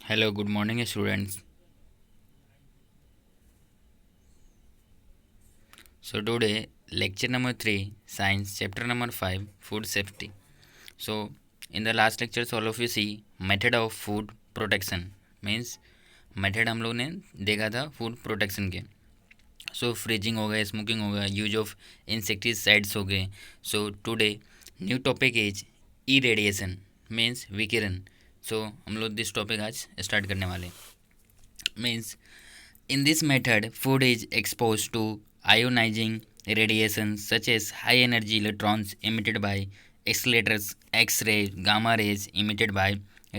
Hello, good morning, students. So today, lecture number 3, science, chapter number 5, food safety. So in the last lecture, all of you see method of food protection means method हम लोग ने देखा था food protection के. सो freezing हो गया, smoking हो गया, यूज ऑफ इंसेक्टिसाइड्स हो गए. So today new topic is E radiation means विकिरण. सो हम लोग दिस टॉपिक आज स्टार्ट करने वाले. Means in this method, food is exposed to ionizing radiation such as high energy electrons emitted by accelerators, X-rays, gamma rays emitted by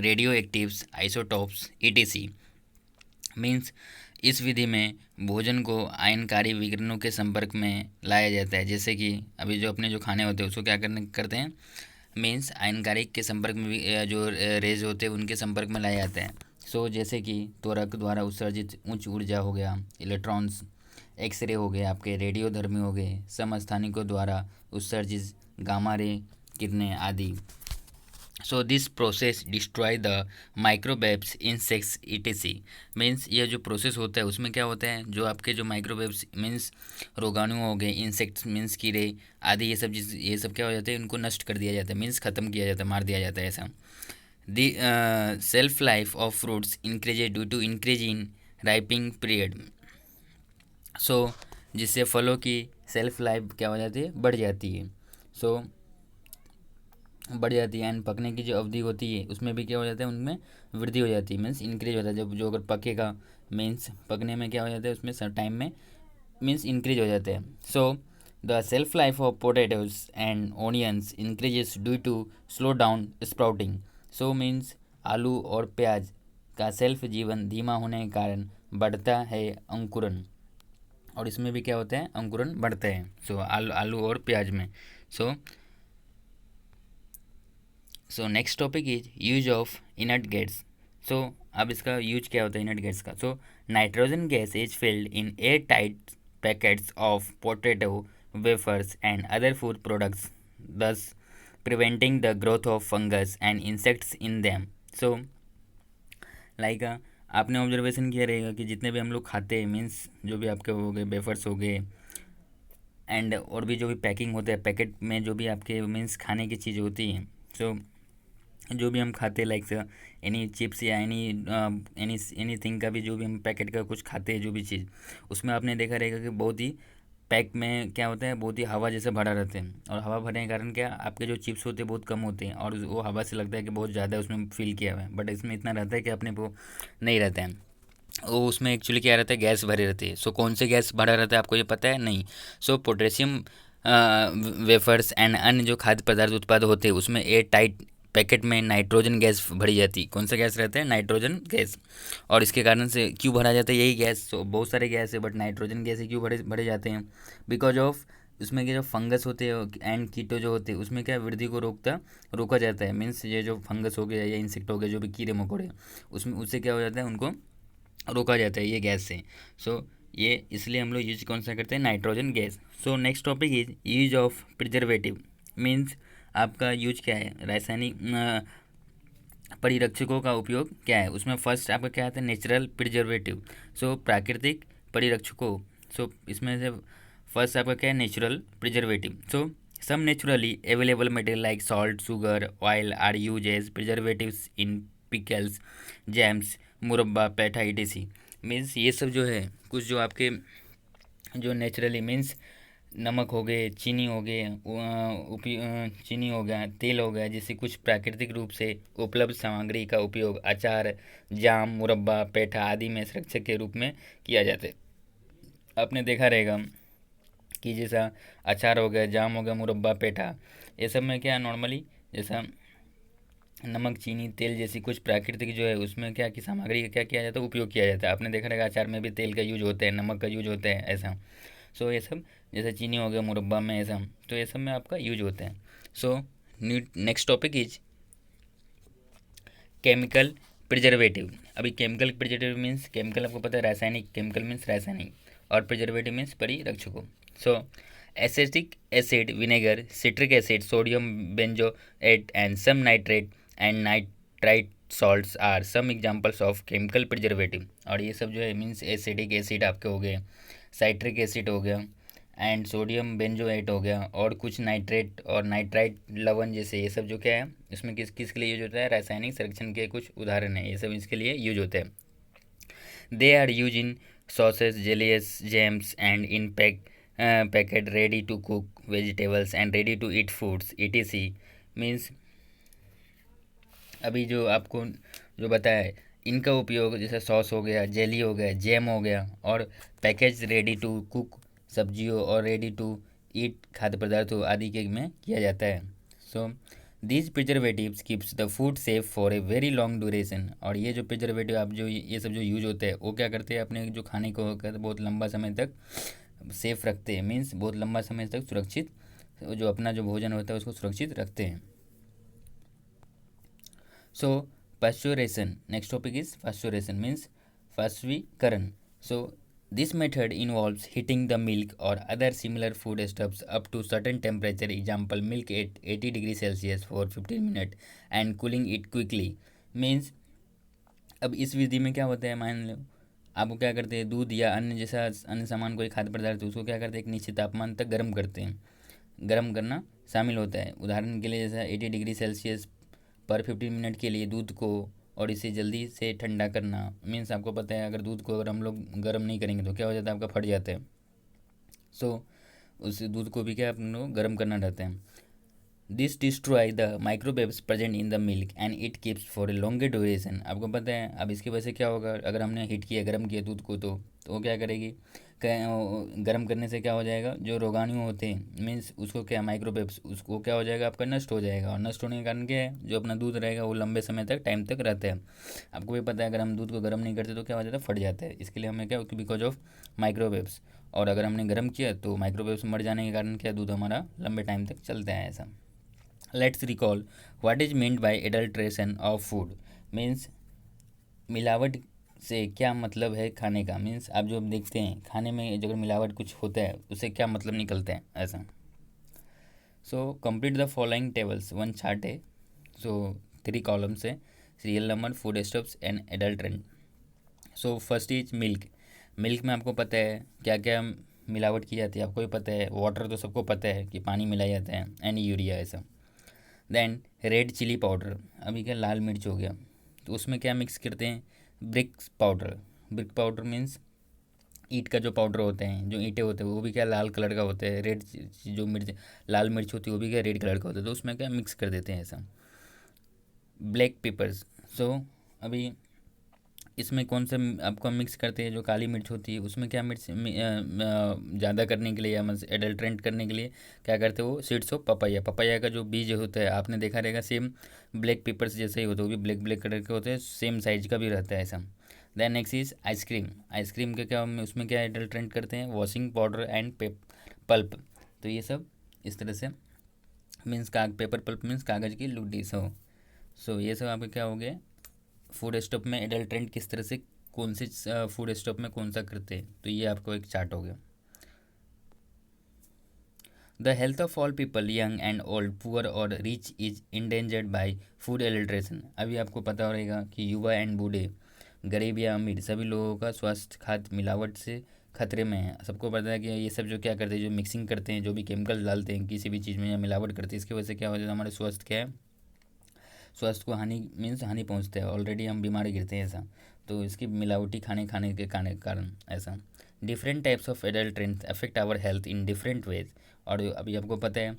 radioactive isotopes, etc. Means इस विधि में भोजन को आयनकारी विकिरणों के संपर्क में लाया जाता है. जैसे कि अभी जो अपने जो खाने होते हैं उसको क्या करते हैं, मीन्स आयनकारी के संपर्क में जो रेज होते हैं उनके संपर्क में लाया जाता है. सो जैसे कि त्वरक द्वारा उत्सर्जित उच्च ऊर्जा हो गया, इलेक्ट्रॉन्स, एक्सरे हो गए, आपके रेडियोधर्मी हो गए, समस्थानिकों द्वारा उत्सर्जित गामा रे किरणें आदि. So this process destroy the microwaves insects etc. Means ये जो प्रोसेस होता है उसमें क्या होता है, जो आपके जो माइक्रोवेव्स मीन्स रोगाणु हो गए, इंसेक्ट्स मीन्स कीड़े आदि, ये सब क्या हो जाते हैं, इनको नष्ट कर दिया जाता है, मीन्स ख़त्म किया जाता है, मार दिया जाता है ऐसा. The shelf life of fruits increase due to increase in ripening period. So जिससे फलों की सेल्फ लाइफ क्या हो जाती है, बढ़ जाती है. सो बढ़ जाती है. एंड पकने की जो अवधि होती है उसमें भी क्या हो जाता है, उनमें वृद्धि हो जाती है, मीन्स इंक्रीज होता है. जब जो अगर पकेगा मीन्स पकने में क्या हो जाता है, उसमें सर टाइम में मीन्स इंक्रीज हो जाते हैं. So the shelf life of potatoes and onions increases due to slow down sprouting. So means आलू और प्याज का सेल्फ जीवन धीमा होने के कारण बढ़ता है अंकुरन. और इसमें भी क्या होता है, अंकुरन बढ़ते हैं. सो आलू और प्याज में. So so next topic is use of inert gas. So अब इसका यूज क्या होता है इनर्ट गैस का. So nitrogen gas is filled in air tight packets of potato wafers and other food products, thus preventing the growth of fungus and insects in them. So like आपने observation किया रहेगा कि जितने भी हम लोग खाते हैं, मीन्स जो भी आपके हो गए वेफर्स हो गए एंड और भी जो भी पैकिंग होता है, पैकेट में जो भी आपके मीन्स खाने की चीज़ होती हैं. सो जो भी हम खाते हैं लाइक एनी चिप्स या एनी थिंग का भी जो भी हम पैकेट का कुछ खाते हैं जो भी चीज़, उसमें आपने देखा रहेगा कि बहुत ही पैक में क्या होता है, बहुत ही हवा जैसे भरा रहते हैं. और हवा भरने के कारण क्या, आपके जो चिप्स होते हैं बहुत कम होते हैं और वो हवा से लगता है कि बहुत ज़्यादा उसमें फिल किया हुआ है, बट इसमें इतना रहता है कि अपने को नहीं रहता है. वो उसमें एक्चुअली क्या रहता है, गैस भरे रहती है. सो कौन से गैस भरा रहता है आपको ये पता है नहीं. सो पोटेशियम वेफर्स एंड अन्य जो खाद्य पदार्थ उत्पाद होते हैं उसमें एयर टाइट पैकेट में नाइट्रोजन गैस भरी जाती है. कौन सा गैस रहता है, नाइट्रोजन गैस. और इसके कारण से क्यों भरा जाता है यही गैस. तो बहुत सारे गैस है बट नाइट्रोजन गैस ही क्यों भरे भरे जाते हैं, बिकॉज ऑफ उसमें के जो फंगस होते हैं एंड कीटो जो होते हैं उसमें क्या वृद्धि को रोका जाता है. मीन्स ये जो फंगस हो गया या इंसेक्ट हो गया, जो भी कीड़े मकोड़े, उसमें उससे क्या हो जाता है, उनको रोका जाता है ये गैस से. सो ये इसलिए हम लोग यूज कौन सा करते हैं, nitrogen gas. So next topic is use of preservative. Means आपका यूज क्या है, रासायनिक परिरक्षकों का उपयोग क्या है. उसमें फर्स्ट आपका क्या आता है, नेचुरल प्रिजर्वेटिव. सो प्राकृतिक परिरक्षकों. सो इसमें से फर्स्ट आपका क्या है, natural preservative. So some naturally available material like salt, sugar, oil are use as preservatives in pickles, jams, murabba, petha etc. Means ये सब जो है कुछ जो आपके जो नेचुरली मीन्स नमक हो गए, चीनी हो गए, चीनी हो गया, तेल हो गया, जैसे कुछ प्राकृतिक रूप से उपलब्ध सामग्री का उपयोग अचार, जाम, मुरब्बा, पेठा आदि में संरक्षक के रूप में किया जाता है. आपने देखा रहेगा कि जैसा अचार हो गया, जाम हो गया, मुरब्बा, पेठा, ये सब में क्या नॉर्मली जैसा नमक, चीनी, तेल जैसी कुछ प्राकृतिक जो है उसमें क्या की सामग्री का क्या किया जाता है, उपयोग किया जाता है. आपने देखा रहेगा अचार में भी तेल का यूज होता है, नमक का यूज होता है ऐसा. सो ये सब जैसे चीनी हो गया, मुरब्बा में ऐसा, तो ये सब में आपका यूज होता है. So next topic is chemical preservative. अभी केमिकल प्रिजर्वेटिव मीन्स केमिकल आपको पता है, रासायनिक, केमिकल मीन्स रासायनिक, और प्रिजर्वेटिव मीन्स परिरक्षकों. So acetic acid, vinegar, citric acid, sodium benzoate and some nitrate and nitrites salts are some examples of chemical preservative। और ये सब जो है मीन्स एसिडिक एसिड आपके हो गए, साइट्रिक एसिड हो गया, एंड सोडियम बेंजोएट हो गया, और कुछ नाइट्रेट और नाइट्राइट लवण जैसे, ये सब जो क्या है इसमें किस किस के लिए यूज होता है, रासायनिक संरक्षण के कुछ उदाहरण है, ये सब इसके लिए यूज होते हैं। They are use in sauces, jellies, jams and in packet ready to cook vegetables and ready to eat foods etc। Means अभी जो आपको जो बताया है, इनका उपयोग जैसे सॉस हो गया, जेली हो गया, जैम हो गया, और पैकेज रेडी टू कुक सब्जियों और रेडी टू ईट खाद्य पदार्थों आदि के में किया जाता है। So these preservatives keeps the food safe for a very long duration. और ये जो प्रिजर्वेटिव आप जो ये सब जो यूज होते हैं वो क्या करते हैं, अपने जो खाने को बहुत लंबा समय तक सेफ रखते हैं, मीन्स बहुत लंबा समय तक सुरक्षित, जो अपना जो भोजन होता है उसको सुरक्षित रखते हैं। So pasteurization, next topic is pasteurization means पाश्चुरीकरण। So this method involves heating the milk or other similar food stuffs up to certain temperature, example milk at 80 degrees Celsius for 15 minutes and cooling it quickly। means अब इस विधि में क्या होता है, मान लो आपको क्या करते हैं, दूध या अन्य जैसा अन्य सामान कोई खाद्य पदार्थ है उसको क्या करते हैं, एक निश्चित तापमान तक गर्म करते हैं, गर्म करना शामिल होता है। उदाहरण के लिए जैसा 80 डिग्री सेल्सियस पर 15 मिनट के लिए दूध को, और इसे जल्दी से ठंडा करना। मीन्स आपको पता है अगर दूध को अगर हम लोग गर्म नहीं करेंगे तो क्या हो जाता है, आपका फट जाता है। सो उस दूध को भी क्या अपन लोग गर्म करना रहता है। This destroy the microwaves present in the milk and it keeps for a longer duration. आपको पता है अब इसकी वजह से क्या होगा, अगर हमने हीट किया, गर्म किया दूध को, तो वो क्या करेगी, गर्म करने से क्या हो जाएगा, जो रोगाणु होते हैं मीन्स उसको क्या माइक्रोवेव्स, उसको क्या हो जाएगा, आपका नष्ट हो जाएगा, और नष्ट होने के कारण क्या है, जो अपना दूध रहेगा वो लंबे समय तक टाइम तक रहता है। आपको भी पता है अगर हम दूध को गर्म नहीं करते तो क्या हो जाता है, फट जाता है। इसके लिए हमें क्या, बिकॉज ऑफ माइक्रोवेव्स, और अगर हमने गर्म किया तो माइक्रोवेव्स मर जाने के कारण क्या, दूध हमारा लंबे टाइम तक चलता है। ऐसा let's recall what is meant by adulteration of food. Means मिलावट से क्या मतलब है खाने का। मीन्स आप जो देखते हैं खाने में जो अगर मिलावट कुछ होता है उससे क्या मतलब निकलता है ऐसा। So complete the following tables, one chart है, सो 3 कॉलम्स है, serial number, food stops and adulterant. So first is milk. Milk में आपको पता है क्या क्या मिलावट की जाती है, आपको भी पता है, वाटर तो सबको पता है कि पानी मिलाया जाता है, एंड यूरिया ऐसा। देन रेड चिली पाउडर, अभी क्या लाल मिर्च हो गया, तो उसमें क्या मिक्स करते हैं, bricks powder. Brick powder means ईंट का जो पाउडर होते हैं, जो ईंटें होते हैं वो भी क्या लाल कलर का होता है। रेड जो मिर्च, लाल मिर्च होती है वो भी क्या रेड कलर का होता है, तो उसमें क्या मिक्स कर देते हैं ऐसा। ब्लैक पेपर्स, सो अभी इसमें कौन सा आपको मिक्स करते हैं, जो काली मिर्च होती है उसमें क्या मिर्च ज़्यादा करने के लिए या एडल्ट्रेंट करने के लिए क्या करते हैं, वो सीड्स ऑफ पपाया, पपाया का जो बीज होता है आपने देखा रहेगा, सेम ब्लैक पेपर्स जैसे ही होता है, वो भी ब्लैक ब्लैक कलर के होते हैं, सेम साइज का भी रहता है ऐसा। Then next is ice cream. Ice cream के क्या उसमें क्या एडल्ट्रेंट करते हैं, वॉशिंग पाउडर एंड पल्प। तो ये सब इस तरह से मीन्स पेपर पल्प मीन्स कागज़ की लुड्डी। सो ये सब आपके क्या हो गए, फूड स्टॉप में एडल्ट्रेंट किस तरह से कौन से फूड स्टॉप में कौन सा करते हैं, तो ये आपको एक चार्ट हो गया। The health of all people young and old, poor और rich is endangered by food adulteration. अभी आपको पता रहेगा कि युवा एंड बूढ़े, गरीब या अमीर, सभी लोगों का स्वास्थ्य खाद्य मिलावट से खतरे में है। सबको पता है कि ये सब जो क्या करते हैं, जो मिक्सिंग करते हैं, जो भी केमिकल डालते हैं किसी भी चीज़ में या मिलावट करते हैं, इसकी वजह से क्या हो जाता है, हमारे स्वास्थ्य क्या है, स्वास्थ्य को हानि मीन्स हानि पहुंचता है, ऑलरेडी हम बीमार गिरते हैं ऐसा। तो इसकी मिलावटी खाने खाने के कारण ऐसा। Different types of adulterants affect our health in different ways. और अभी आपको पता है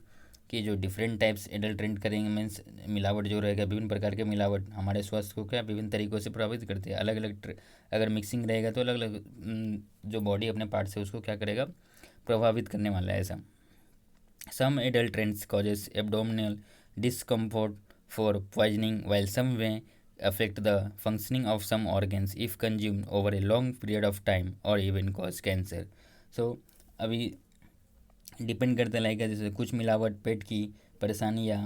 कि जो डिफरेंट टाइप्स एडल्ट्रेंट करेंगे मीन्स मिलावट जो रहेगा, विभिन्न प्रकार के मिलावट हमारे स्वास्थ्य को क्या विभिन्न तरीक़ों से प्रभावित करती है। अलग अलग अगर मिक्सिंग रहेगा तो अलग अलग जो बॉडी अपने पार्ट से उसको क्या करेगा, प्रभावित करने वाला है ऐसा। Some adulterants causes abdominal discomfort for poisoning, while some may affect the functioning of some organs if consumed over a long period of time or even cause cancer। so अभी डिपेंड करता है जैसे कुछ मिलावट पेट की परेशानी या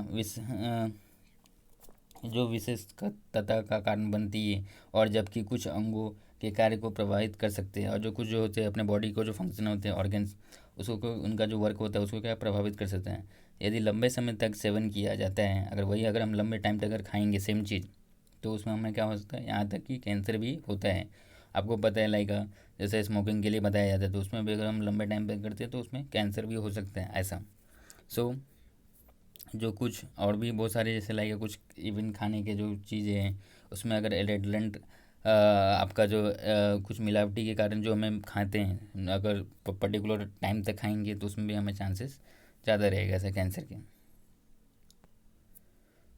जो विशेषता का कारण बनती है, और जबकि कुछ अंगों के कार्य को प्रभावित कर सकते हैं, और जो कुछ जो होते हैं अपने बॉडी को जो फंक्शन होते हैं ऑर्गन्स, उसको उनका जो वर्क होता है उसको क्या प्रभावित कर सकते हैं। यदि लंबे समय तक सेवन किया जाता है, अगर हम लंबे टाइम तक अगर खाएंगे सेम चीज़ तो उसमें हमें क्या हो सकता है, यहाँ तक कि कैंसर भी होता है। आपको पता है लाइक जैसे स्मोकिंग के लिए बताया जाता है, तो उसमें भी अगर हम लंबे टाइम तक करते हैं तो उसमें कैंसर भी हो सकता है ऐसा। सो जो कुछ और भी बहुत सारे जैसे लाइक कुछ इवन खाने के जो चीज़ें हैं उसमें अगर एडेडलेंट आपका जो कुछ मिलावटी के कारण जो हमें खाते हैं, अगर पर्टिकुलर टाइम तक खाएंगे तो उसमें भी हमें चांसेस ज़्यादा रहेगा ऐसे कैंसर के।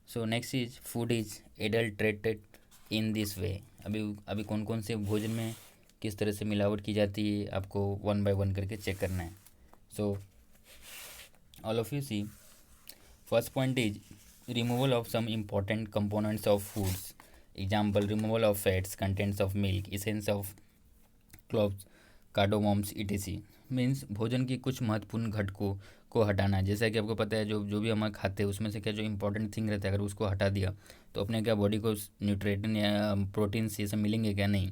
सो next is food is adulterated in this way. अभी अभी कौन कौन से भोजन में किस तरह से मिलावट की जाती है आपको वन बाय वन करके चेक करना है। So all of you see, first point is removal of some important components of foods. Example, removal of fats, contents of milk, essence of cloves, cardamoms, etc. Means भोजन की कुछ महत्वपूर्ण घटकों को हटाना। जैसा कि आपको पता है जो जो भी हम खाते हैं उसमें से क्या जो इंपॉर्टेंट थिंग रहता है अगर उसको हटा दिया तो अपने क्या बॉडी को न्यूट्रिएंट या प्रोटीन ये सब मिलेंगे क्या, नहीं।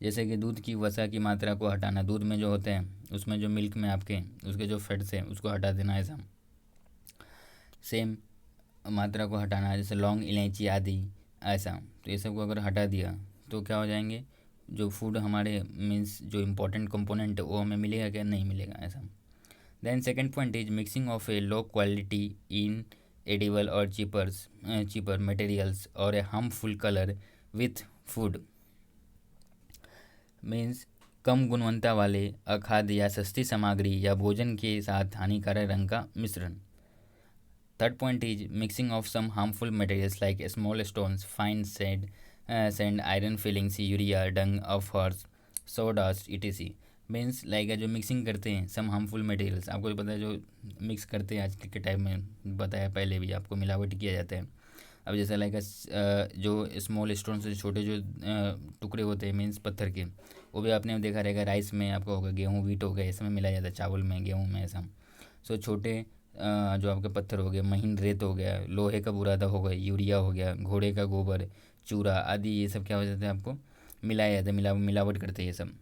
जैसे कि दूध की वसा की मात्रा को हटाना, दूध में जो होते हैं उसमें जो मिल्क में आपके उसके जो फैट्स हैं उसको हटा देना ऐसा। सेम मात्रा को हटाना जैसे लौंग, इलायची आदि ऐसा। तो ये सब को अगर हटा दिया तो क्या हो जाएंगे, जो फूड हमारे मीन्स जो इम्पोर्टेंट कंपोनेंट है वो हमें मिलेगा क्या, नहीं मिलेगा ऐसा। Then second point is mixing of a low quality inedible और चीपर मटेरियल्स और a harmful colour with food. Means कम गुणवत्ता वाले अखाद्य या सस्ती सामग्री या भोजन के साथ हानिकारक रंग का मिश्रण। Third point is mixing of some harmful materials like small stones, fine sand, iron fillings, urea, dung of horse, sawdust, etc. Means like जो मिक्सिंग करते हैं सम हार्मफुल मटेरियल्स, आपको पता है जो मिक्स करते हैं आज के टाइम में, बताया पहले भी आपको, मिलावट किया जाता है। अब जैसे लाइक जो स्मॉल स्टोन से छोटे जो टुकड़े होते हैं मीन्स पत्थर के, वो भी आपने देखा रहेगा राइस में आपको होगा, गेहूँ वीट हो गया इसमें मिलाया जाता है, चावल में गेहूँ में ऐसा। सो छोटे जो आपके पत्थर हो गए, महीन रेत हो गया, लोहे का बुरादा हो गया, यूरिया हो गया, घोड़े का गोबर, चूरा आदि, ये सब क्या हो जाता है आपको मिलाया जाता है, मिलावट करते हैं ये सब।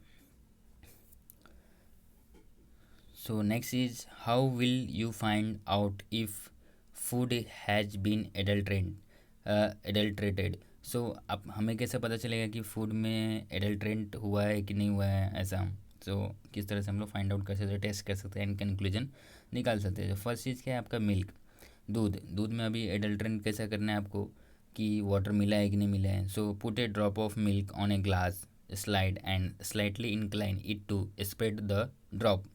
So next is how will you find out if food has been adulterated. So अब हमें कैसे पता चलेगा कि फूड में एडल्ट्रेंट हुआ है कि नहीं हुआ है ऐसा। सो किस तरह से हम लोग फाइंड आउट कर सकते हैं, टेस्ट कर सकते हैं, एंड कंक्लूजन निकाल सकते हैं। फर्स्ट चीज़ क्या है आपका मिल्क, दूध में अभी एडल्ट्रेंट कैसा करना है आपको कि वाटर मिला है कि नहीं मिला है। So put a drop of milk on a glass slide and slightly incline it to spread the drop.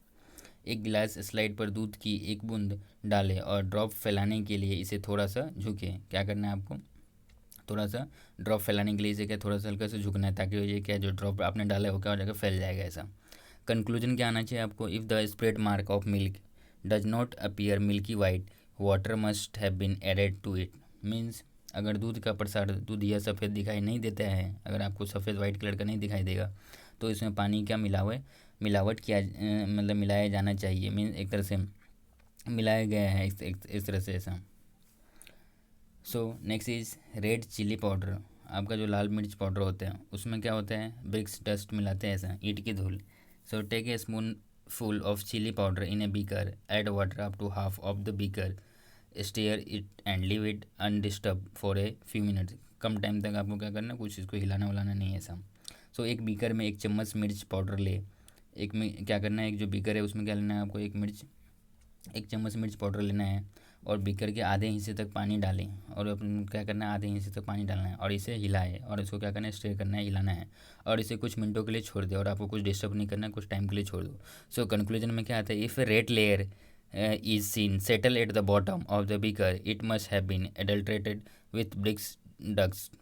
एक गिलास स्लाइड पर दूध की एक बूंद डालें और ड्रॉप फैलाने के लिए इसे थोड़ा सा झुके। क्या करना है आपको, थोड़ा सा ड्रॉप फैलाने के लिए इसे क्या थोड़ा सा हल्का सा झुकना है, ताकि ये क्या जो ड्रॉप आपने डाला है वो क्या हो जाएगा, फैल जाएगा ऐसा। कंक्लूजन क्या आना चाहिए आपको, if the spread mark of milk does not appear milky white water must have been added to it. Means अगर दूध का प्रसार दूध या सफ़ेद दिखाई नहीं देता है, अगर आपको सफ़ेद वाइट कलर का नहीं दिखाई देगा तो इसमें पानी क्या मिला हुआ है, मिलावट किया मतलब मिलाया जाना चाहिए। मीन्स एक तरह से मिलाया गया है इस तरह से ऐसा। So next is red chilli powder. आपका जो लाल मिर्च पाउडर होता है उसमें क्या होता है, ब्रिक्स डस्ट मिलाते हैं ऐसा, ईंट की धूल। So take a spoon full of chilli powder in a beaker, add water up to half of the beaker, stir it and leave it undisturb for a few minutes. कम time तक आपको क्या करना, कुछ इसको हिलाना वलाना नहीं है ऐसा। सो एक बीकर में एक चम्मच मिर्च पाउडर ले, एक में क्या करना है, एक जो बीकर है उसमें क्या लेना है आपको, एक चम्मच मिर्च पाउडर लेना है और बीकर के आधे हिस्से तक पानी डालें, और अपन क्या करना है, आधे हिस्से तक पानी डालना है और इसे हिलाएं और इसको क्या करना है, स्टे करना है, हिलाना है और इसे कुछ मिनटों के लिए छोड़ दे, और आपको कुछ डिस्टर्ब नहीं करना है, कुछ टाइम के लिए छोड़ दो। सो कंक्लूजन में क्या आता है, if red layer is seen settle at the bottom of the beaker it must have been adulterated with bricks dust.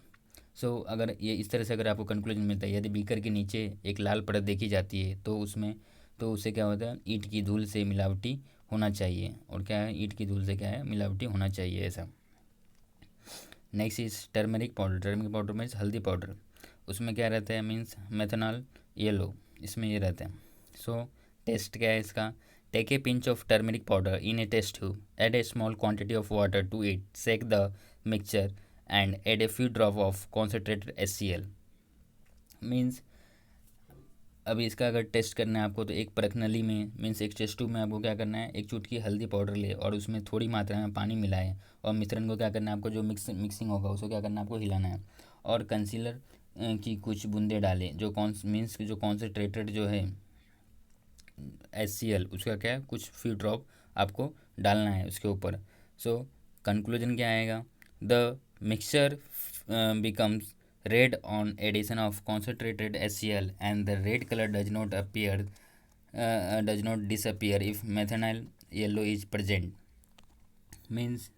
So अगर ये इस तरह से अगर आपको कंक्लूजन मिलता है, यदि बीकर के नीचे एक लाल परत देखी जाती है तो उसमें तो उससे क्या होता है, ईंट की धूल से मिलावटी होना चाहिए। और क्या है, ईंट की धूल से क्या है, मिलावटी होना चाहिए ऐसा। Next is turmeric powder. Turmeric powder means हल्दी पाउडर, उसमें क्या रहता है, मीन्स मेथनॉल येलो, इसमें ये रहता है। सो टेस्ट क्या है इसका, take a pinch of turmeric powder in a test tube, add a small quantity of water to it, shake the mixture and add a few drop of concentrated HCl। Means अभी इसका अगर test करना है आपको तो एक परख नली में मीन्स एक टेस्ट ट्यूब में आपको क्या करना है, एक चुटकी हल्दी पाउडर ले और उसमें थोड़ी मात्रा में पानी मिलाएं और मिश्रण को क्या करना है आपको, जो मिक्सिंग होगा उसको क्या करना है आपको, हिलाना है और कंसीलर की कुछ बूंदे डालें, जो मीन्स जो कॉन्सेंट्रेटेड जो है HCl, उसका क्या है, कुछ फ्यू ड्रॉप आपको डालना है उसके ऊपर। सो कंक्लूजन क्या आएगा, the mixture becomes red on addition of concentrated HCl, and the red color does not disappear if methanol yellow is present। Means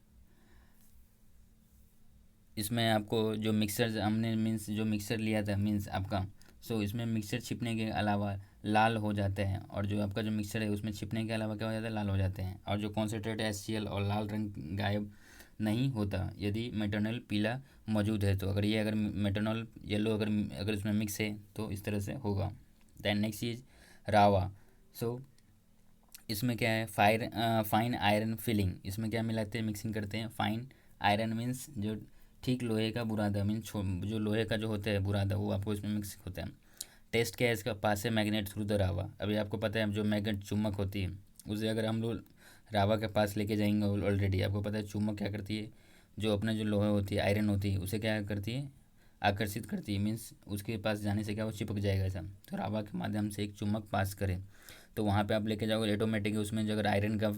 इसमें आपको जो मिक्सर हमने मीन्स जो मिक्सर लिया था मीन्स आपका, सो इसमें मिक्सर छिपने के अलावा लाल हो जाते हैं, और जो आपका जो मिक्सर है उसमें छिपने के अलावा क्या हो जाता है, लाल हो जाते हैं। और जो कॉन्सेंट्रेट HCl और लाल रंग गायब नहीं होता यदि मेटनॉल पीला मौजूद है। तो अगर मेटनॉल येलो अगर इसमें मिक्स है तो इस तरह से होगा। दैन नेक्स्ट इज रावा। सो इसमें क्या है, फाइन आयरन फिलिंग। इसमें क्या मिलाते हैं, मिक्सिंग करते हैं। फाइन आयरन मीन्स जो ठीक लोहे का बुरादा, मीन्स जो लोहे का जो होता है बुरादा, वो आपको इसमें मिक्स होता है। टेस्ट क्या है इसका, पास है मैग्नेट थ्रू द रावा। अभी आपको पता है जो मैग्नेट चुम्बक होती है, उसे अगर हम लोग रावा के पास लेके जाएंगे, ऑलरेडी आपको पता है चुम्बक क्या करती है, जो अपना जो लोहा होती है, आयरन होती है, उसे क्या करती है, आकर्षित करती है। मीन्स उसके पास जाने से क्या वो चिपक जाएगा ऐसा। तो रावा के माध्यम से एक चुम्बक पास करें तो वहाँ पे आप लेके जाओगे ऑटोमेटिक, उसमें जो अगर आयरन का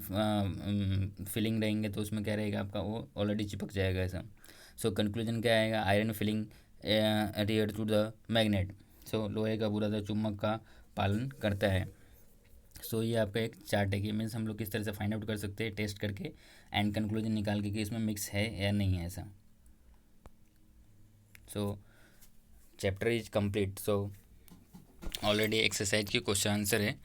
फिलिंग रहेंगे तो उसमें क्या रहेगा आपका, वो ऑलरेडी चिपक जाएगा ऐसा। सो कंक्लूजन क्या आएगा, iron filing adhere to the magnet. So लोहे का बुरादा चुम्बक का पालन करता है। सो ये आपका एक चार्ट है कि मीन्स हम लोग किस तरह से फाइंड आउट कर सकते हैं टेस्ट करके एंड कंक्लूजन निकाल के कि इसमें मिक्स है या नहीं है ऐसा। सो chapter is complete. So already exercise की क्वेश्चन आंसर है।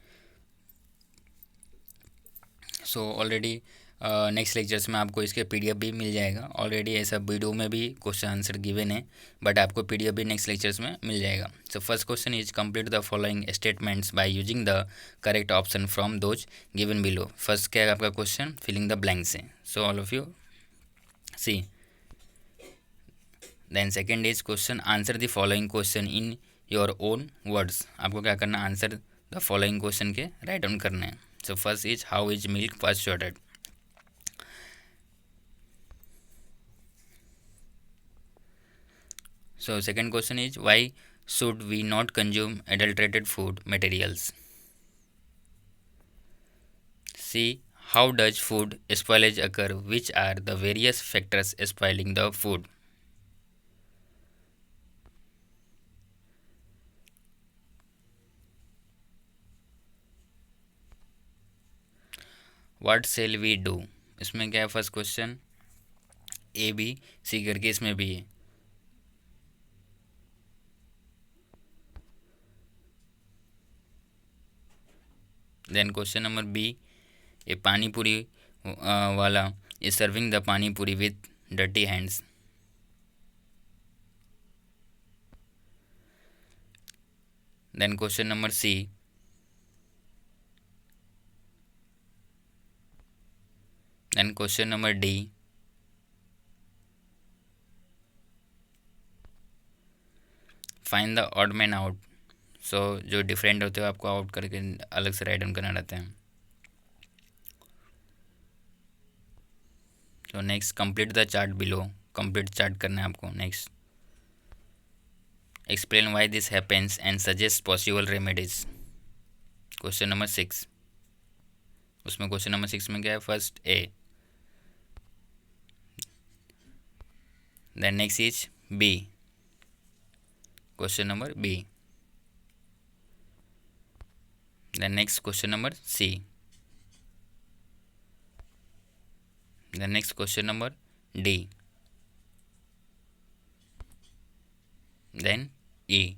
सो ऑलरेडी नेक्स्ट लेक्चर्स में आपको इसके PDF भी मिल जाएगा। ऑलरेडी ऐसा वीडियो में भी क्वेश्चन आंसर गिवन है, बट आपको PDF भी नेक्स्ट लेक्चर्स में मिल जाएगा। So first question is complete the following statements by using the correct option from those given below. First क्या है आपका क्वेश्चन, फिलिंग द ब्लैंक्स है। So all of you see. Then second is question answer the following questions in your own words. आपको क्या करना, answer the following question के write down करने हैं। So first is how is milk first shorted. So second question is why should we not consume adulterated food materials? C. How does food spoilage occur? Which are the various factors spoiling the food? What shall we do? इसमें क्या है first question, ABC करके इसमें भी है। Then question number B, a pani puri वाला is serving the pani puri with dirty hands. Then question number C, then question number D, find the odd man out. So जो different होते हो आपको आउट करके अलग से राइट डाउन करना रहता है। तो next complete the chart below, complete chart करना है आपको। Next explain why this happens and suggest possible remedies. Question number 6, उसमें क्वेश्चन नंबर 6 में क्या है, first A, then next is B, question number B, then next question number C, then next question number D, then E,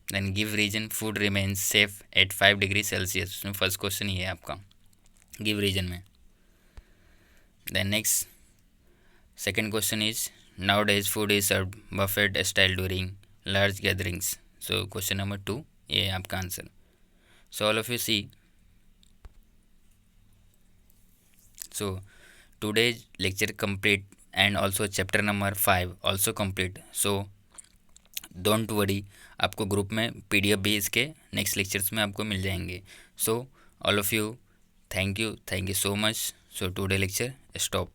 then give reason food remains safe at 5 degree Celsius. उसमें first question ये है आपका, give reason में। Then next second question is nowadays food is serve buffet style during large gatherings. So question number 2 ये है आपका answer. So all of you see. सो today's lecture complete and also chapter number 5 also complete. So don't worry, आपको group में PDF भी इसके next lectures में आपको मिल जाएंगे। सो all of you thank you so much. So today lecture stop.